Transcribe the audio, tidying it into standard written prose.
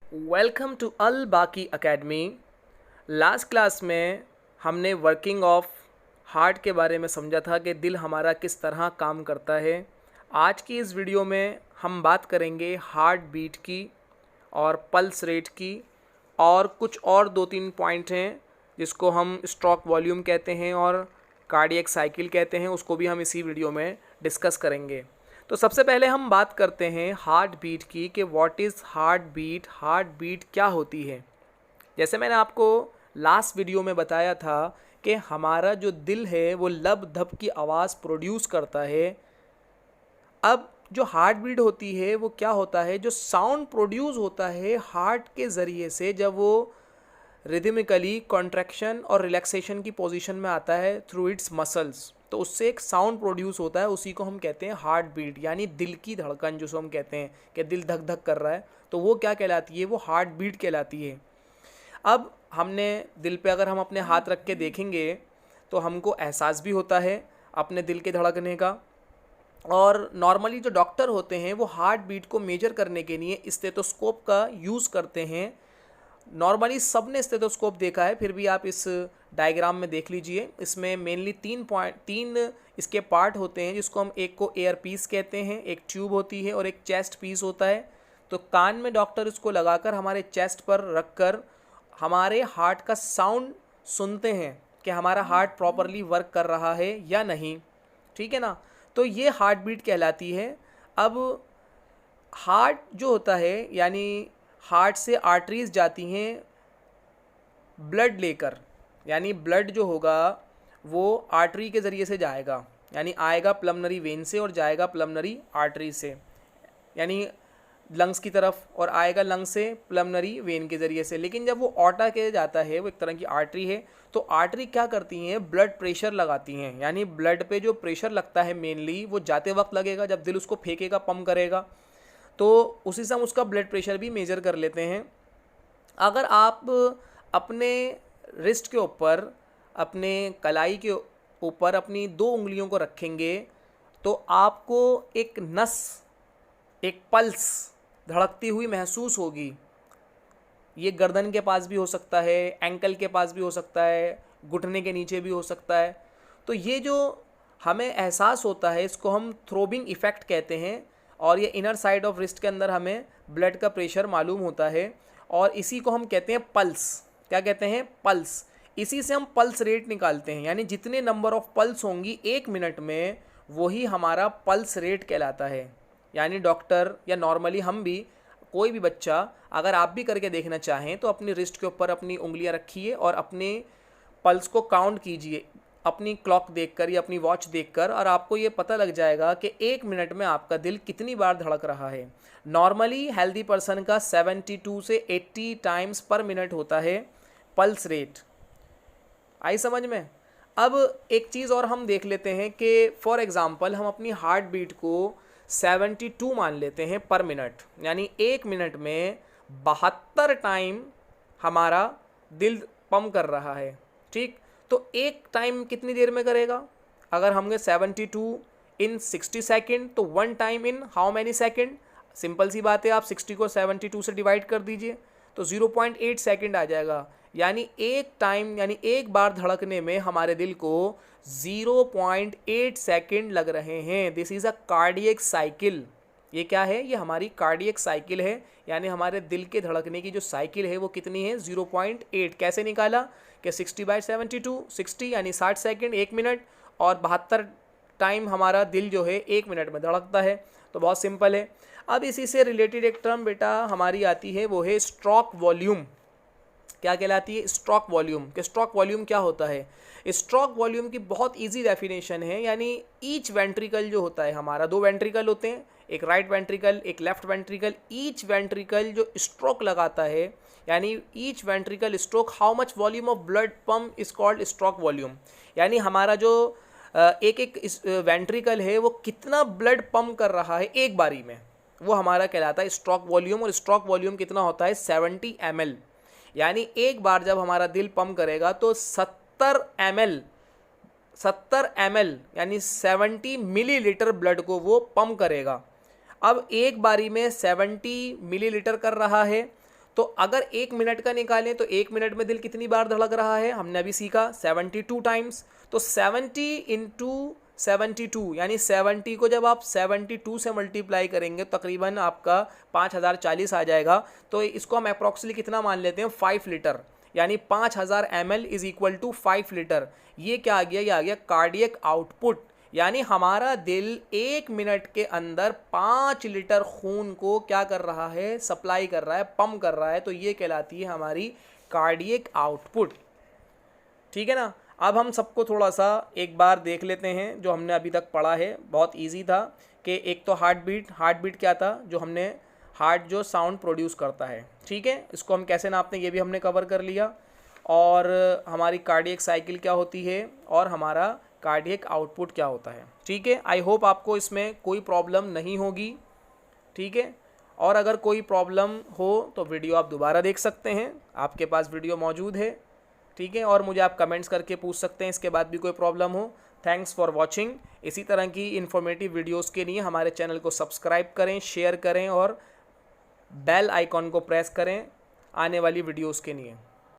Welcome to अल बाकी academy. Last class में हमने वर्किंग ऑफ हार्ट के बारे में समझा था कि दिल हमारा किस तरह काम करता है। आज की इस वीडियो में हम बात करेंगे हार्ट बीट की और पल्स रेट की और कुछ और दो तीन पॉइंट हैं जिसको हम स्ट्रोक वॉल्यूम कहते हैं और कार्डियक साइकिल कहते हैं, उसको भी हम इसी वीडियो में डिस्कस करेंगे। तो सबसे पहले हम बात करते हैं हार्ट बीट की कि व्हाट इज़ हार्ट बीट क्या होती है। जैसे मैंने आपको लास्ट वीडियो में बताया था कि हमारा जो दिल है वो लब धब की आवाज़ प्रोड्यूस करता है। अब जो हार्ट बीट होती है वो क्या होता है, जो साउंड प्रोड्यूस होता है हार्ट के ज़रिए से जब वो रिदमिकली कॉन्ट्रैक्शन और रिलैक्सेशन की पोजीशन में आता है थ्रू इट्स मसल्स, तो उससे एक साउंड प्रोड्यूस होता है, उसी को हम कहते हैं हार्ट बीट, यानी दिल की धड़कन जिसको हम कहते हैं कि दिल धक धक कर रहा है, तो वो क्या कहलाती है, वो हार्ट बीट कहलाती है। अब हमने दिल पे अगर हम अपने हाथ रख के देखेंगे तो हमको एहसास भी होता है अपने दिल के धड़कने का। और नॉर्मली जो डॉक्टर होते हैं वो हार्ट बीट को मेजर करने के लिए स्टेथोस्कोप का यूज़ करते हैं। नॉर्मली सब ने स्टेथोस्कोप देखा है, फिर भी आप इस डायग्राम में देख लीजिए। इसमें मेनली तीन इसके पार्ट होते हैं, जिसको हम एक को एयर पीस कहते हैं, एक ट्यूब होती है और एक चेस्ट पीस होता है। तो कान में डॉक्टर इसको लगाकर हमारे चेस्ट पर रखकर हमारे हार्ट का साउंड सुनते हैं कि हमारा हार्ट प्रॉपरली वर्क कर रहा है या नहीं, ठीक है ना। तो ये हार्ट बीट कहलाती है। अब हार्ट जो होता है, यानी हार्ट से आर्टरीज जाती हैं ब्लड लेकर, यानी ब्लड जो होगा वो आर्टरी के ज़रिए से जाएगा, यानी आएगा पल्मनरी वेन से और जाएगा पल्मनरी आर्टरी से, यानी लंग्स की तरफ, और आएगा लंग्स से पल्मनरी वेन के ज़रिए से। लेकिन जब वो ऑटा के जाता है, वो एक तरह की आर्टरी है, तो आर्टरी क्या करती हैं, ब्लड प्रेशर लगाती हैं, यानी ब्लड पे जो प्रेशर लगता है मेनली वो जाते वक्त लगेगा जब दिल उसको फेंकेगा, पंप करेगा, तो उसी से हम उसका ब्लड प्रेशर भी मेज़र कर लेते हैं। अगर आप अपने रिस्ट के ऊपर, अपने कलाई के ऊपर अपनी दो उंगलियों को रखेंगे तो आपको एक नस, एक पल्स धड़कती हुई महसूस होगी। ये गर्दन के पास भी हो सकता है, एंकल के पास भी हो सकता है, घुटने के नीचे भी हो सकता है। तो ये जो हमें एहसास होता है इसको हम थ्रोबिंग इफ़ेक्ट कहते हैं, और ये इनर साइड ऑफ रिस्ट के अंदर हमें ब्लड का प्रेशर मालूम होता है, और इसी को हम कहते हैं पल्स। क्या कहते हैं? पल्स। इसी से हम पल्स रेट निकालते हैं, यानी जितने नंबर ऑफ पल्स होंगी 1 मिनट में वही हमारा पल्स रेट कहलाता है। यानी डॉक्टर या नॉर्मली हम भी, कोई भी बच्चा, अगर आप भी करके देखना चाहें तो अपनी रिस्ट के ऊपर अपनी उंगलियां रखिए और अपने पल्स को काउंट कीजिए अपनी क्लॉक देखकर या अपनी वॉच देखकर, और आपको ये पता लग जाएगा कि 1 मिनट में आपका दिल कितनी बार धड़क रहा है। नॉर्मली हेल्दी पर्सन का 72 से 80 टाइम्स पर मिनट होता है पल्स रेट। आई समझ में? अब एक चीज़ और हम देख लेते हैं कि फॉर एग्ज़ाम्पल हम अपनी हार्ट बीट को 72 मान लेते हैं पर मिनट, यानी 1 मिनट में 72 टाइम हमारा दिल पंप कर रहा है, ठीक। तो एक टाइम कितनी देर में करेगा? अगर हमने 72 इन 60 सेकेंड, तो 1 time in how many second? Simple सी बात है, आप 60 को 72 से डिवाइड कर दीजिए तो 0.8 सेकेंड आ जाएगा। यानी एक टाइम, यानी एक बार धड़कने में हमारे दिल को 0.8 सेकेंड लग रहे हैं। This is a cardiac cycle. ये क्या है? ये हमारी कार्डियक साइकिल है, यानी हमारे दिल के धड़कने की जो साइकिल है वो कितनी है? 0.8। कैसे निकाला कि 60/72, 60 यानी 60 सेकेंड, 1 मिनट, और 72 टाइम हमारा दिल जो है 1 मिनट में धड़कता है। तो बहुत सिंपल है। अब इसी से रिलेटेड एक टर्म बेटा हमारी आती है, वो है स्ट्रोक वॉल्यूम। क्या कहलाती है? Stroke volume. कि स्ट्रोक वॉल्यूम क्या होता है? स्ट्रोक वॉल्यूम की बहुत इजी डेफिनेशन है, यानी ईच वेंट्रिकल जो होता है हमारा, 2 वेंट्रिकल होते हैं, एक राइट वेंट्रिकल, एक लेफ्ट वेंट्रिकल। ईच वेंट्रिकल जो स्ट्रोक लगाता है, यानी each ventricle stroke, how much volume of blood pump is called stroke volume. यानी हमारा जो एक एक वेंट्रिकल है वो कितना ब्लड पंप कर रहा है एक बारी में, वो हमारा कहलाता है स्ट्रोक वॉल्यूम। और स्ट्रोक वॉल्यूम कितना होता है? 70 ml। यानी एक बार जब हमारा दिल पंप करेगा तो 70 ml यानी 70 मिलीलीटर ब्लड को वो पंप करेगा। अब एक बारी में 70 मिलीलीटर कर रहा है, तो अगर 1 मिनट का निकालें तो 1 मिनट में दिल कितनी बार धड़क रहा है, हमने अभी सीखा 72 टाइम्स। तो 70 इंटू 72 यानी 70 को जब आप 72 से मल्टीप्लाई करेंगे तकरीबन आपका 5040 आ जाएगा। तो इसको हम अप्रॉक्सीमेटली कितना मान लेते हैं, 5 लीटर, यानी 5000 ml is equal to 5 litre. ये क्या आ गया, ये आ गया कार्डियक आउटपुट, यानी हमारा दिल 1 मिनट के अंदर 5 लीटर खून को क्या कर रहा है, सप्लाई कर रहा है, पंप कर रहा है। तो ये कहलाती है हमारी कार्डियक आउटपुट। ठीक है ना। अब हम सबको थोड़ा सा एक बार देख लेते हैं जो हमने अभी तक पढ़ा है। बहुत इजी था कि एक तो हार्ट बीट क्या था, जो हमने हार्ट जो साउंड प्रोड्यूस करता है, ठीक है, इसको हम कैसे नापते हैं ये भी हमने कवर कर लिया। और हमारी कार्डियक साइकिल क्या होती है और हमारा कार्डियक आउटपुट क्या होता है। ठीक है, आई होप आपको इसमें कोई प्रॉब्लम नहीं होगी। ठीक है, और अगर कोई प्रॉब्लम हो तो वीडियो आप दोबारा देख सकते हैं, आपके पास वीडियो मौजूद है। ठीक है, और मुझे आप कमेंट्स करके पूछ सकते हैं इसके बाद भी कोई प्रॉब्लम हो। Thanks for watching. इसी तरह की इन्फॉर्मेटिव वीडियोस के लिए हमारे चैनल को सब्सक्राइब करें, शेयर करें और बेल आइकॉन को प्रेस करें आने वाली वीडियोस के लिए।